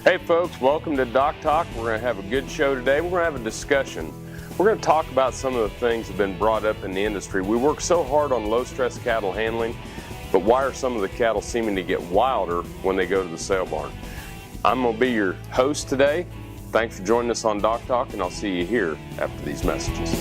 Hey folks, welcome to DocTalk. We're going to have a good show today. We're going to have a discussion. We're going to talk about some of the things that have been brought up in the industry. We work so hard on low-stress cattle handling, but why are some of the cattle seeming to get wilder when they go to the sale barn? I'm going to be your host today. Thanks for joining us on DocTalk, and I'll see you here after these messages.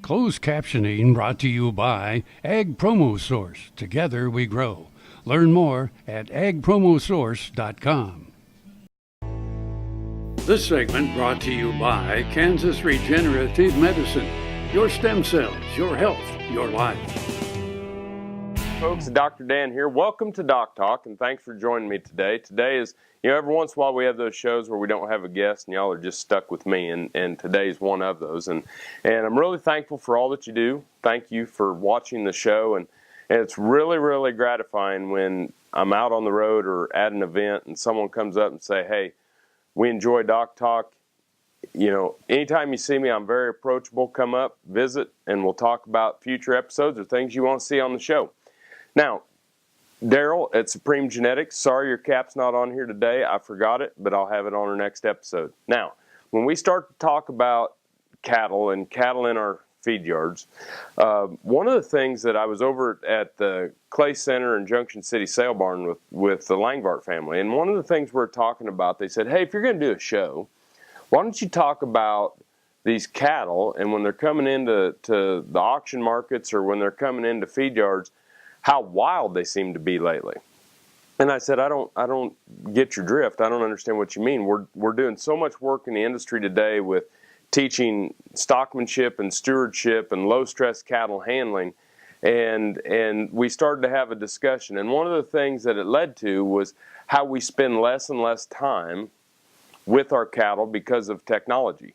Closed captioning brought to you by Ag Promo Source. Together we grow. Learn more at agpromosource.com. This segment brought to you by Kansas Regenerative Medicine. Your stem cells, your health, your life. Folks, Dr. Dan here. Welcome to DocTalk, and thanks for joining me today. Today is, every once in a while we have those shows where we don't have a guest and y'all are just stuck with me, and today's one of those. And I'm really thankful for all that you do. Thank you for watching the show, and it's really, really gratifying when I'm out on the road or at an event and someone comes up and say, hey, we enjoy DocTalk. Anytime you see me, I'm very approachable. Come up, visit, and we'll talk about future episodes or things you want to see on the show. Now, Daryl at Supreme Genetics, sorry your cap's not on here today. I forgot it, but I'll have it on our next episode. Now, when we start to talk about cattle and cattle in our feed yards, one of the things that I was over at the Clay Center in Junction City Sale Barn with the Langvart family, and one of the things we're talking about, they said, hey, if you're going to do a show, why don't you talk about these cattle and when they're coming into the auction markets or when they're coming into feed yards, how wild they seem to be lately. And I said, I don't get your drift. I don't understand what you mean. We're doing so much work in the industry today with teaching stockmanship and stewardship and low stress cattle handling, and we started to have a discussion. And one of the things that it led to was how we spend less and less time with our cattle because of technology.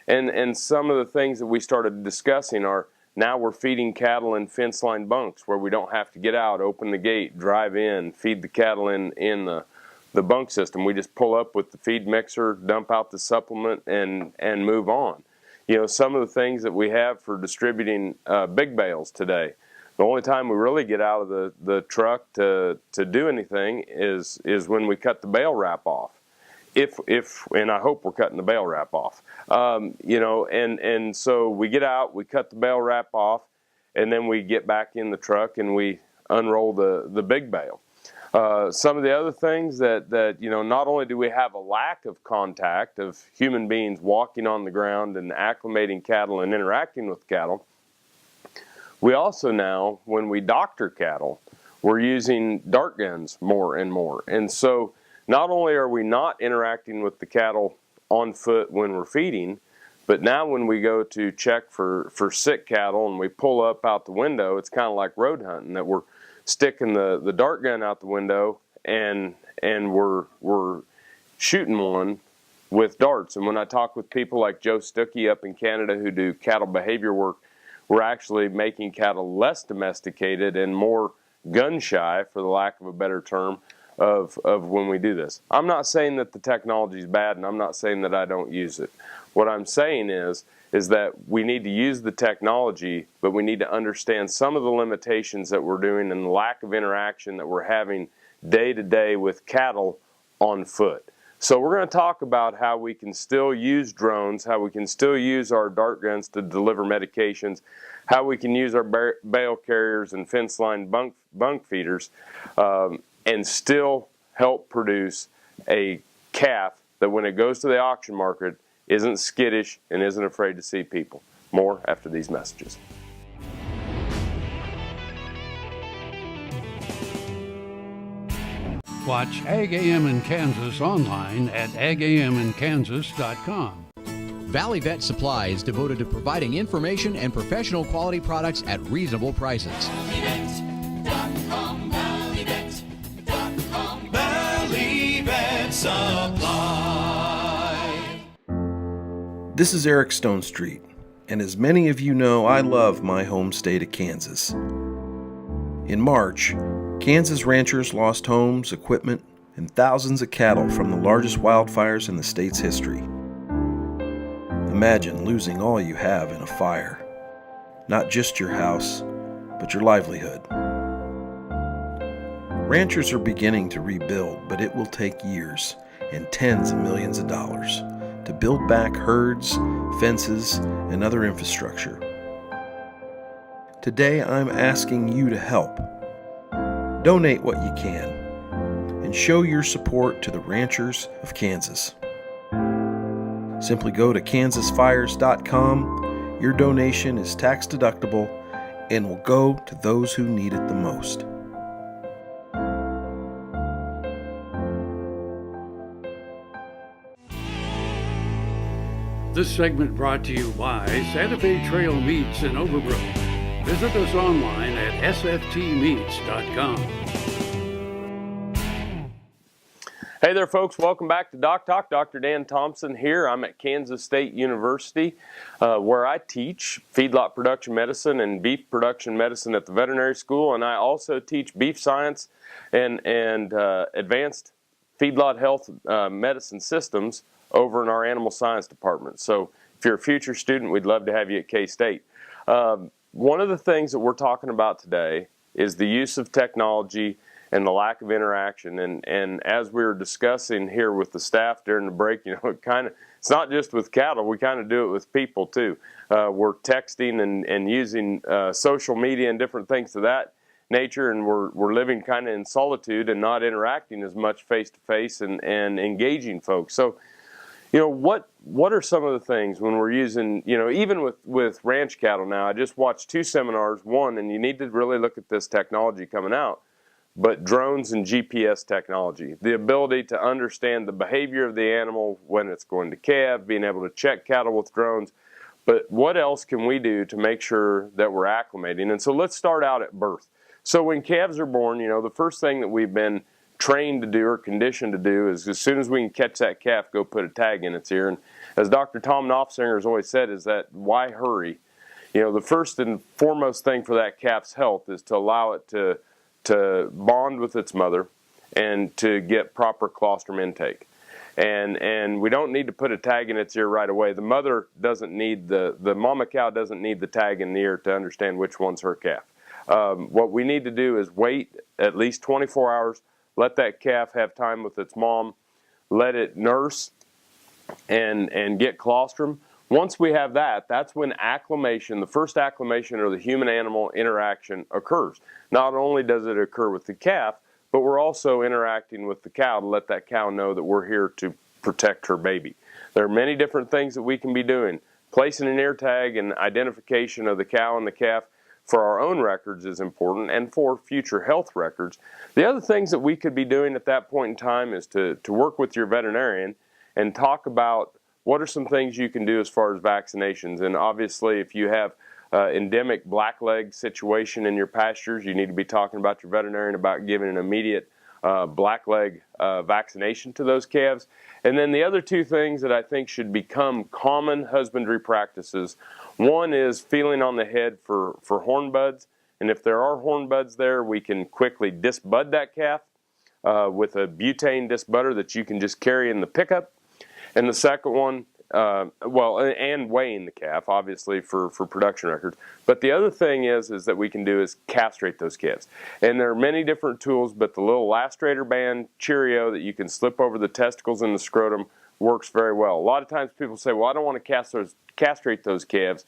And some of the things that we started discussing are, now we're feeding cattle in fence line bunks where we don't have to get out, open the gate, drive in, feed the cattle in the bunk system. We just pull up with the feed mixer, dump out the supplement, and move on. Some of the things that we have for distributing big bales today, the only time we really get out of the truck to do anything is when we cut the bale wrap off. And I hope we're cutting the bale wrap off, and so we get out, we cut the bale wrap off, and then we get back in the truck and we unroll the big bale. Some of the other things that not only do we have a lack of contact of human beings walking on the ground and acclimating cattle and interacting with cattle, we also now, when we doctor cattle, we're using dart guns more and more. And so not only are we not interacting with the cattle on foot when we're feeding, but now when we go to check for sick cattle and we pull up out the window, it's kind of like road hunting, that we're sticking the dart gun out the window and we're shooting one with darts. And when I talk with people like Joe Stuckey up in Canada who do cattle behavior work, we're actually making cattle less domesticated and more gun shy, for the lack of a better term, of when we do this. I'm not saying that the technology is bad, and I'm not saying that I don't use it. What I'm saying is that we need to use the technology, but we need to understand some of the limitations that we're doing and the lack of interaction that we're having day to day with cattle on foot. So we're going to talk about how we can still use drones, how we can still use our dart guns to deliver medications, how we can use our bale carriers and fence line bunk feeders, and still help produce a calf that when it goes to the auction market isn't skittish and isn't afraid to see people. More after these messages. Watch Ag AM in Kansas online at agaminkansas.com. Valley Vet Supply is devoted to providing information and professional quality products at reasonable prices. This is Eric Stonestreet. And as many of you know, I love my home state of Kansas. In March, Kansas ranchers lost homes, equipment, and thousands of cattle from the largest wildfires in the state's history. Imagine losing all you have in a fire. Not just your house, but your livelihood. Ranchers are beginning to rebuild, but it will take years and tens of millions of dollars to build back herds, fences, and other infrastructure. Today, I'm asking you to help. Donate what you can and show your support to the ranchers of Kansas. Simply go to kansasfires.com. Your donation is tax deductible and will go to those who need it the most. This segment brought to you by Santa Fe Trail Meats in Overbrook. Visit us online at sftmeats.com. Hey there, folks. Welcome back to DocTalk. Dr. Dan Thomson here. I'm at Kansas State University, where I teach feedlot production medicine and beef production medicine at the veterinary school, and I also teach beef science and advanced feedlot health medicine systems over in our animal science department. So if you're a future student, we'd love to have you at K-State. One of the things that we're talking about today is the use of technology and the lack of interaction. And as we were discussing here with the staff during the break, you know, it's not just with cattle, we kind of do it with people too. We're texting and using social media and different things of that nature, and we're living kind of in solitude and not interacting as much face-to-face and engaging folks. So, you know, what are some of the things when we're using, you know, even with ranch cattle now? I just watched 2 seminars, one, and you need to really look at this technology coming out, but drones and GPS technology, the ability to understand the behavior of the animal when it's going to calve, being able to check cattle with drones. But what else can we do to make sure that we're acclimating? And so let's start out at birth. So when calves are born, you know, the first thing that we've been trained to do or conditioned to do is as soon as we can catch that calf, go put a tag in its ear. And as Dr. Tom Knopfsinger has always said, is that why hurry? You know, the first and foremost thing for that calf's health is to allow it to bond with its mother and to get proper colostrum intake. And we don't need to put a tag in its ear right away. The mother doesn't need the mama cow doesn't need the tag in the ear to understand which one's her calf. What we need to do is wait at least 24 hours, let that calf have time with its mom, let it nurse and get colostrum. Once we have that, that's when acclimation, the first acclimation or the human-animal interaction occurs. Not only does it occur with the calf, but we're also interacting with the cow to let that cow know that we're here to protect her baby. There are many different things that we can be doing. Placing an ear tag and identification of the cow and the calf for our own records is important and for future health records. The other things that we could be doing at that point in time is to work with your veterinarian and talk about what are some things you can do as far as vaccinations. And obviously, if you have endemic blackleg situation in your pastures, you need to be talking about your veterinarian about giving an immediate blackleg vaccination to those calves. And then the other 2 things that I think should become common husbandry practices. One is feeling on the head for horn buds. And if there are horn buds there, we can quickly disbud that calf with a butane disbudder that you can just carry in the pickup. And the second one, and weighing the calf, obviously, for production records. But the other thing is that we can do is castrate those calves. And there are many different tools, but the little lastrator band Cheerio that you can slip over the testicles and the scrotum works very well. A lot of times people say, well, I don't want to castrate those calves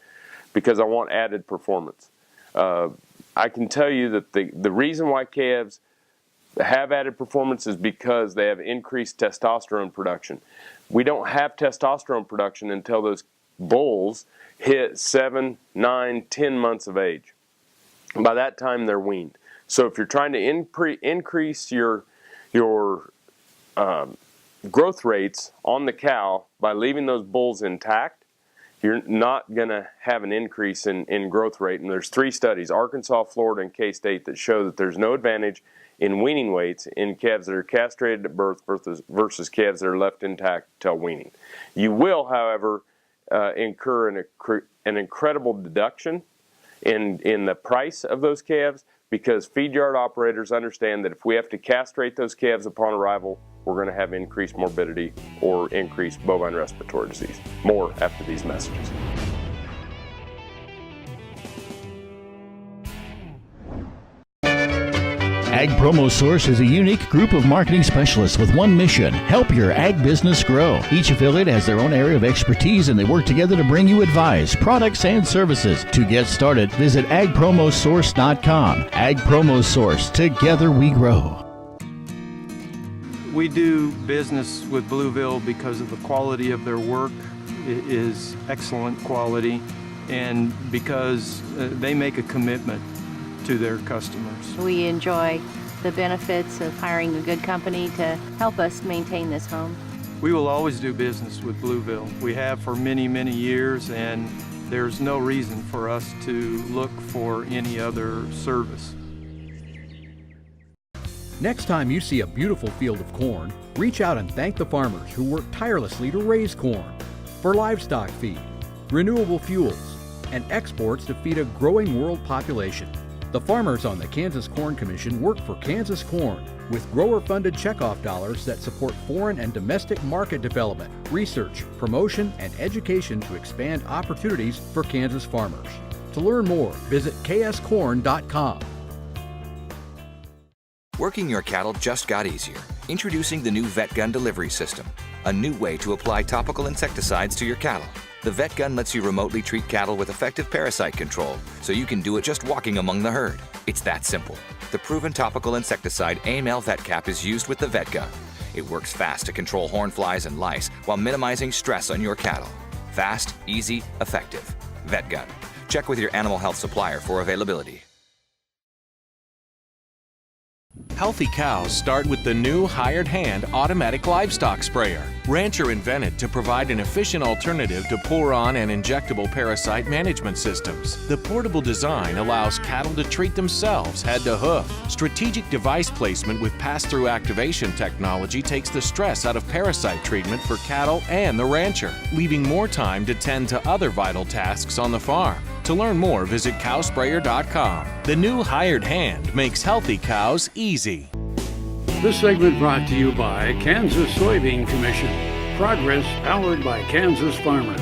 because I want added performance. I can tell you that the reason why calves have added performance is because they have increased testosterone production. We don't have testosterone production until those bulls hit 7, 9, 10 months of age. By that time, they're weaned. So if you're trying to increase your growth rates on the cow by leaving those bulls intact, you're not going to have an increase in growth rate. And there's 3 studies, Arkansas, Florida, and K-State, that show that there's no advantage in weaning weights in calves that are castrated at birth versus calves that are left intact till weaning. You will, however, incur an incredible deduction in the price of those calves, because feed yard operators understand that if we have to castrate those calves upon arrival, we're going to have increased morbidity or increased bovine respiratory disease. More after these messages. Ag Promo Source is a unique group of marketing specialists with one mission: help your ag business grow. Each affiliate has their own area of expertise, and they work together to bring you advice, products, and services. To get started, visit agpromosource.com. Ag Promo Source. Together we grow. We do business with Blueville because of the quality of their work. It is excellent quality, and because they make a commitment to their customers. We enjoy the benefits of hiring a good company to help us maintain this home. We will always do business with Blueville. We have for many, many years, and there's no reason for us to look for any other service. Next time you see a beautiful field of corn, reach out and thank the farmers who work tirelessly to raise corn for livestock feed, renewable fuels, and exports to feed a growing world population. The farmers on the Kansas Corn Commission work for Kansas Corn with grower-funded checkoff dollars that support foreign and domestic market development, research, promotion, and education to expand opportunities for Kansas farmers. To learn more, visit kscorn.com. Working your cattle just got easier. Introducing the new Vet Gun delivery system, a new way to apply topical insecticides to your cattle. The Vet Gun lets you remotely treat cattle with effective parasite control, so you can do it just walking among the herd. It's that simple. The proven topical insecticide AML Vet Cap is used with the Vet Gun. It works fast to control horn flies and lice while minimizing stress on your cattle. Fast, easy, effective. Vet Gun. Check with your animal health supplier for availability. Healthy cows start with the new hired hand automatic livestock sprayer. Rancher invented to provide an efficient alternative to pour-on and injectable parasite management systems. The portable design allows cattle to treat themselves head to hoof. Strategic device placement with pass-through activation technology takes the stress out of parasite treatment for cattle and the rancher, leaving more time to tend to other vital tasks on the farm. To learn more, visit cowsprayer.com. The new hired hand makes healthy cows easy. This segment brought to you by Kansas Soybean Commission. Progress powered by Kansas farmers.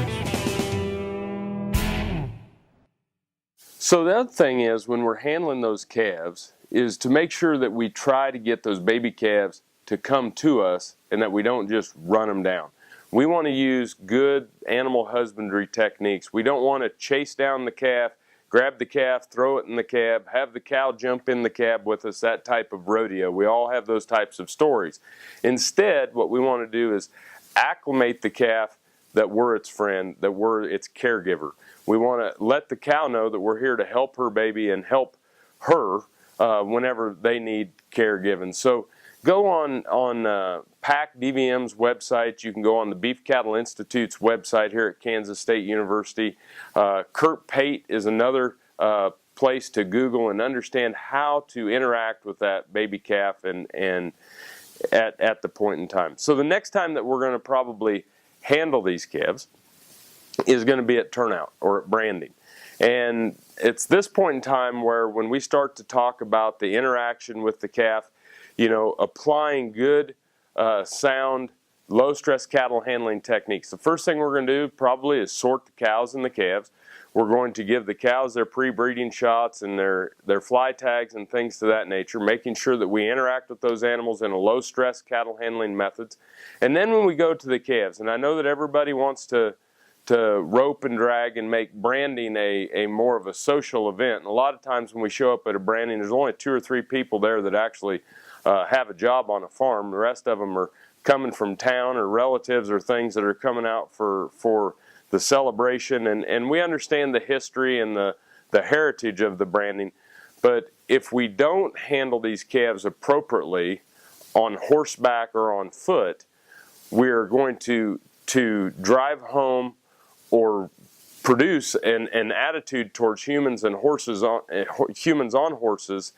So the other thing is, when we're handling those calves, is to make sure that we try to get those baby calves to come to us and that we don't just run them down. We want to use good animal husbandry techniques. We don't want to chase down the calf, grab the calf, throw it in the cab, have the cow jump in the cab with us, that type of rodeo. We all have those types of stories. Instead, what we want to do is acclimate the calf that we're its friend, that we're its caregiver. We want to let the cow know that we're here to help her baby and help her whenever they need caregiving. So go on PAC DVM's website. You can go on the Beef Cattle Institute's website here at Kansas State University. Kurt Pate is another place to Google and understand how to interact with that baby calf and at the point in time. So the next time that we're going to probably handle these calves is going to be at turnout or at branding. And it's this point in time where when we start to talk about the interaction with the calf, you know, applying good, sound, low-stress cattle handling techniques. The first thing we're going to do probably is sort the cows and the calves. We're going to give the cows their pre-breeding shots and their fly tags and things to that nature, making sure that we interact with those animals in a low-stress cattle handling methods. And then when we go to the calves, and I know that everybody wants to rope and drag and make branding a more of a social event. And a lot of times when we show up at a branding, there's only 2 or 3 people there that actually have a job on a farm. The rest of them are coming from town or relatives or things that are coming out for the celebration. And we understand the history and the heritage of the branding. But if we don't handle these calves appropriately on horseback or on foot, we're going to drive home or produce an attitude towards humans and horses on horses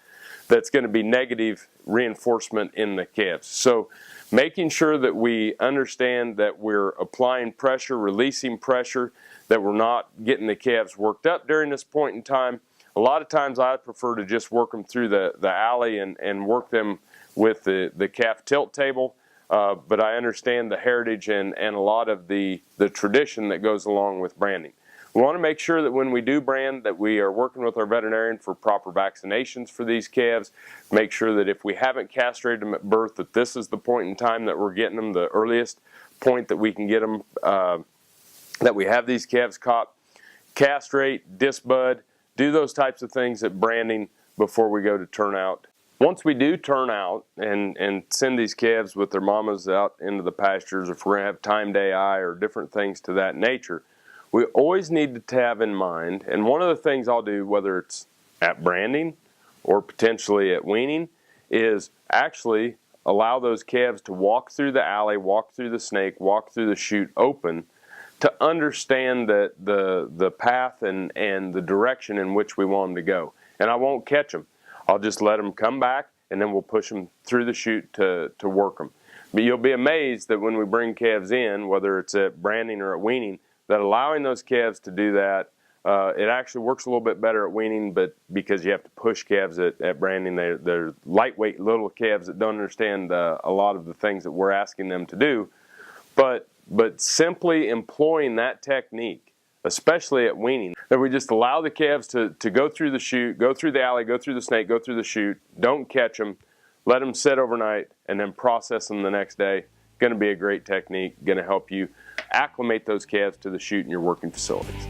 that's going to be negative reinforcement in the calves. So making sure that we understand that we're applying pressure, releasing pressure, that we're not getting the calves worked up during this point in time. A lot of times I prefer to just work them through the alley and work them with the calf tilt table, but I understand the heritage and a lot of the tradition that goes along with branding. We want to make sure that when we do brand that we are working with our veterinarian for proper vaccinations for these calves, make sure that if we haven't castrated them at birth, that this is the point in time that we're getting them, the earliest point that we can get them, that we have these calves caught. Castrate, disbud, do those types of things at branding before we go to turnout. Once we do turn out and send these calves with their mamas out into the pastures, if we're going to have timed AI or different things to that nature, we always need to have in mind, and one of the things I'll do, whether it's at branding or potentially at weaning, is actually allow those calves to walk through the alley, walk through the snake, walk through the chute open, to understand the path and the direction in which we want them to go. And I won't catch them. I'll just let them come back, and then we'll push them through the chute to work them. But you'll be amazed that when we bring calves in, whether it's at branding or at weaning, that allowing those calves to do that, it actually works a little bit better at weaning, but because you have to push calves at branding, they're lightweight little calves that don't understand a lot of the things that we're asking them to do. But simply employing that technique, especially at weaning, that we just allow the calves to go through the chute, go through the alley, go through the snake, go through the chute, don't catch them, let them sit overnight, and then process them the next day. Going to be a great technique, going to help you acclimate those calves to the chute in your working facilities.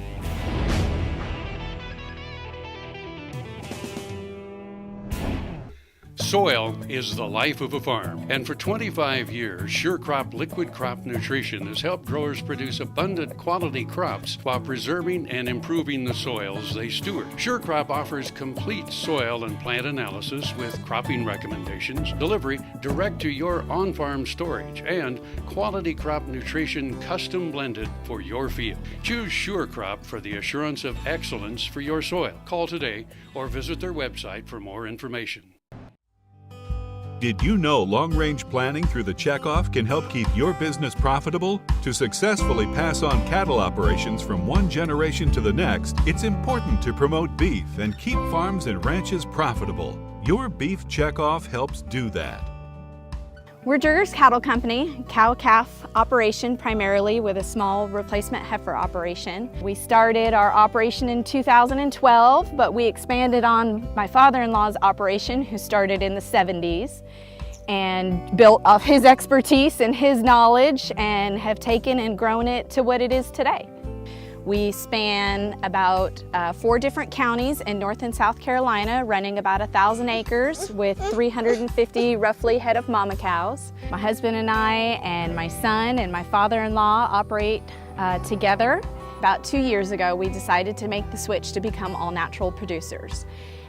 Soil is the life of a farm, and for 25 years, SureCrop Liquid Crop Nutrition has helped growers produce abundant quality crops while preserving and improving the soils they steward. SureCrop offers complete soil and plant analysis with cropping recommendations, delivery direct to your on-farm storage, and quality crop nutrition custom blended for your field. Choose SureCrop for the assurance of excellence for your soil. Call today or visit their website for more information. Did you know long-range planning through the checkoff can help keep your business profitable? To successfully pass on cattle operations from one generation to the next, it's important to promote beef and keep farms and ranches profitable. Your beef checkoff helps do that. We're Jurger's Cattle Company, cow-calf operation primarily with a small replacement heifer operation. We started our operation in 2012, but we expanded on my father-in-law's operation, who started in the 70s, and built off his expertise and his knowledge and have taken and grown it to what it is today. We span about 4 different counties in North and South Carolina, running about 1,000 acres with 350 roughly head of mama cows. My husband and I and my son and my father-in-law operate together. About 2 years ago, we decided to make the switch to become all-natural producers.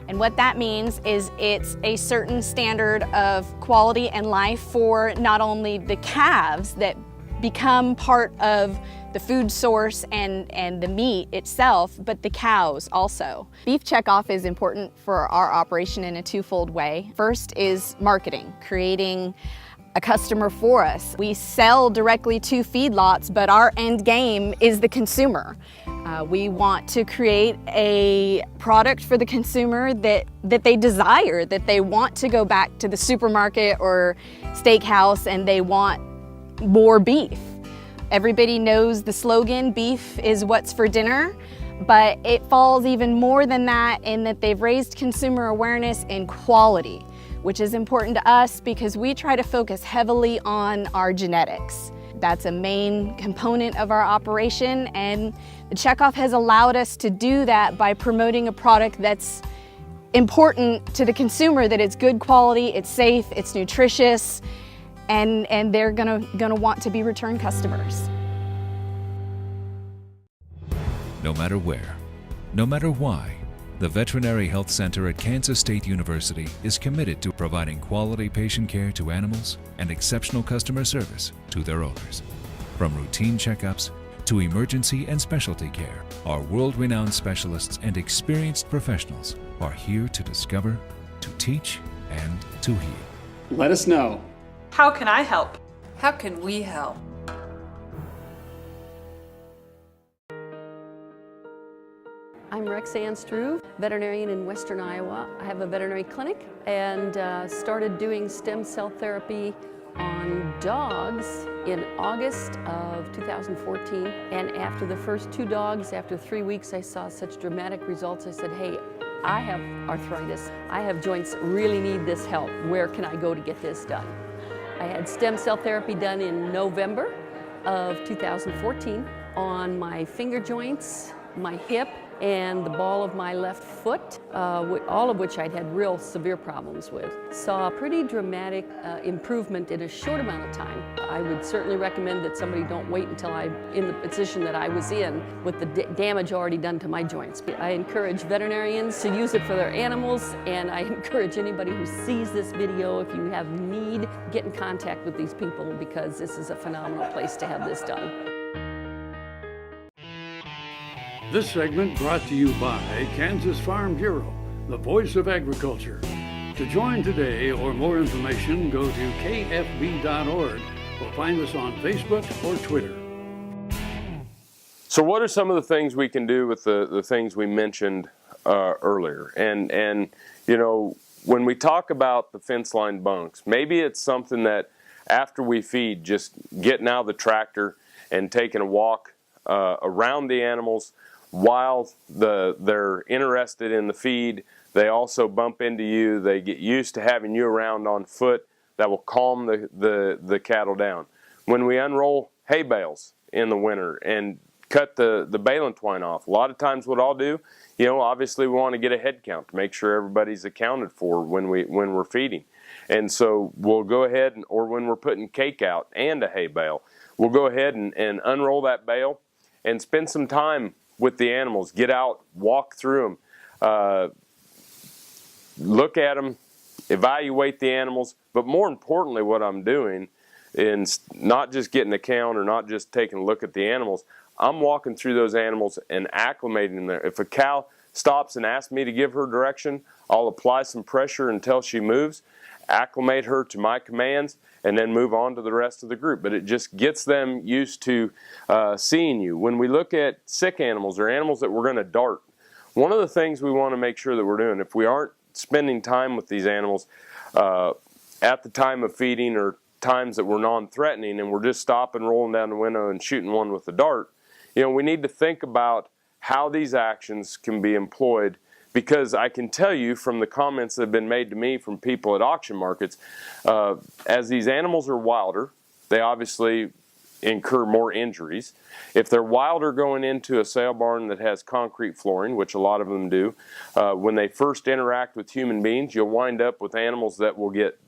And what that means is it's a certain standard of quality and life for not only the calves that become part of the food source and the meat itself, but the cows also. Beef checkoff is important for our operation in a twofold way. First is marketing, creating a customer for us. We sell directly to feedlots, but our end game is the consumer. We want to create a product for the consumer that they desire, that they want to go back to the supermarket or steakhouse and they want more beef. Everybody knows the slogan, beef is what's for dinner, but it falls even more than that in that they've raised consumer awareness in quality, which is important to us because we try to focus heavily on our genetics. That's a main component of our operation, and the checkoff has allowed us to do that by promoting a product that's important to the consumer, that it's good quality, it's safe, it's nutritious, and they're gonna want to be return customers. No matter where, no matter why, the Veterinary Health Center at Kansas State University is committed to providing quality patient care to animals and exceptional customer service to their owners. From routine checkups to emergency and specialty care, our world-renowned specialists and experienced professionals are here to discover, to teach, and to heal. Let us know. How can I help? How can we help? I'm Rexanne Struve, veterinarian in Western Iowa. I have a veterinary clinic and started doing stem cell therapy on dogs in August of 2014. And after the first 2 dogs, after 3 weeks, I saw such dramatic results. I said, hey, I have arthritis. I have joints, really need this help. Where can I go to get this done? I had stem cell therapy done in November of 2014 on my finger joints, my hip, and the ball of my left foot, all of which I'd had real severe problems with. Saw a pretty dramatic improvement in a short amount of time. I would certainly recommend that somebody don't wait until I'm in the position that I was in with the damage already done to my joints. I encourage veterinarians to use it for their animals, and I encourage anybody who sees this video, if you have need, get in contact with these people, because this is a phenomenal place to have this done. This segment brought to you by Kansas Farm Bureau, the voice of agriculture. To join today or more information, go to kfb.org or find us on Facebook or Twitter. So what are some of the things we can do with the things we mentioned earlier? And you know, when we talk about the fence line bunks, maybe it's something that after we feed, just getting out of the tractor and taking a walk around the animals. While they're interested in the feed, they also bump into you. They get used to having you around on foot. That will calm the cattle down. When we unroll hay bales in the winter and cut the baling twine off, a lot of times what I'll do, you know, obviously we want to get a head count to make sure everybody's accounted for when we're feeding. And so we'll go ahead or when we're putting cake out and a hay bale, we'll go ahead and unroll that bale and spend some time with the animals. Get out, walk through them, look at them, evaluate the animals. But more importantly, what I'm doing is not just getting a count or not just taking a look at the animals. I'm walking through those animals and acclimating them there. If a cow stops and asks me to give her direction, I'll apply some pressure until she moves, acclimate her to my commands, and then move on to the rest of the group. But it just gets them used to seeing you. When we look at sick animals or animals that we're going to dart, one of the things we want to make sure that we're doing, if we aren't spending time with these animals at the time of feeding or times that we're non-threatening and we're just stopping, rolling down the window and shooting one with a dart, you know, we need to think about how these actions can be employed. Because I can tell you from the comments that have been made to me from people at auction markets, as these animals are wilder, they obviously incur more injuries. If they're wilder going into a sale barn that has concrete flooring, which a lot of them do, when they first interact with human beings, you'll wind up with animals that will get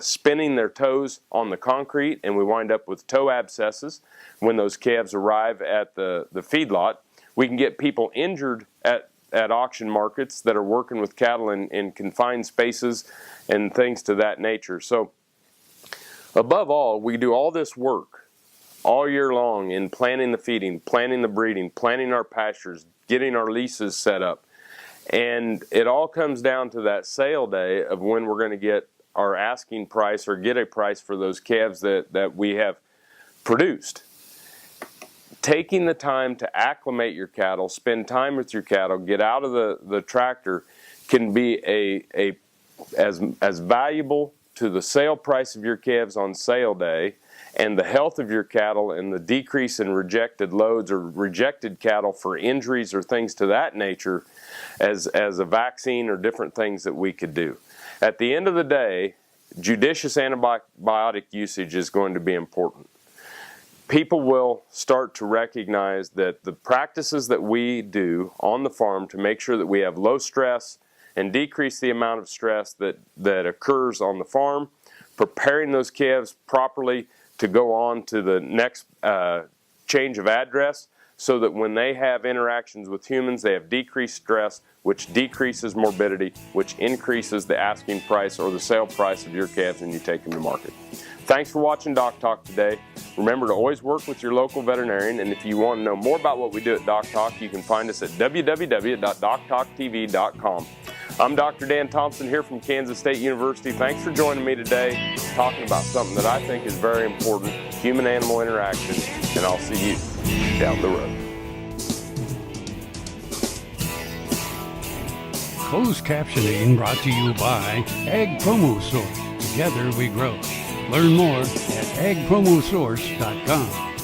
spinning their toes on the concrete, and we wind up with toe abscesses when those calves arrive at the feedlot. We can get people injured at auction markets that are working with cattle in confined spaces and things to that nature. So above all, we do all this work all year long in planning the feeding, planning the breeding, planning our pastures, getting our leases set up. And it all comes down to that sale day of when we're going to get our asking price or get a price for those calves that we have produced. Taking the time to acclimate your cattle, spend time with your cattle, get out of the tractor can be as valuable to the sale price of your calves on sale day and the health of your cattle and the decrease in rejected loads or rejected cattle for injuries or things to that nature as a vaccine or different things that we could do. At the end of the day, judicious antibiotic usage is going to be important. People will start to recognize that the practices that we do on the farm to make sure that we have low stress and decrease the amount of stress that occurs on the farm, preparing those calves properly to go on to the next change of address so that when they have interactions with humans, they have decreased stress, which decreases morbidity, which increases the asking price or the sale price of your calves when you take them to market. Thanks for watching DocTalk today. Remember to always work with your local veterinarian, and if you want to know more about what we do at DocTalk, you can find us at www.doctalktv.com. I'm Dr. Dan Thomson here from Kansas State University. Thanks for joining me today, talking about something that I think is very important, human-animal interaction, and I'll see you down the road. Closed captioning brought to you by Ag Promo Source. Together we grow. Learn more at agpromosource.com.